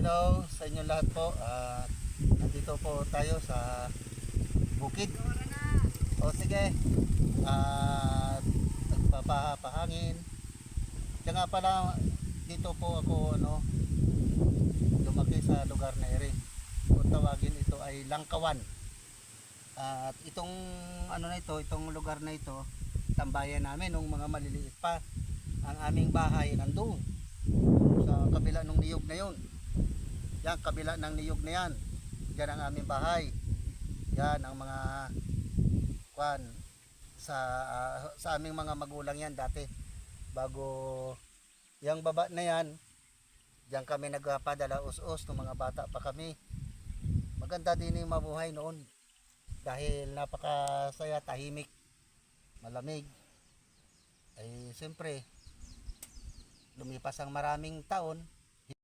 Hello sa inyo lahat po. Nandito po tayo sa bukid. O sige. Nagpapahangin. Kaya nga pala dito po ako lumaki sa lugar na iri. Kung tawagin ito ay Langkawan. At itong itong lugar na ito, tambayan namin nung mga maliliit pa. Ang aming bahay nandoon sa kabila ng niyog na yun. Yan, kabila ng niyog na yan. Yan ang aming bahay. Yan ang mga sa aming mga magulang yan dati. Bago yung baba na yan, diyan kami nagpadala us-us ng mga bata pa kami. Maganda din yung mabuhay noon. Dahil napakasaya, tahimik, malamig. Ay siyempre, lumipas ang maraming taon,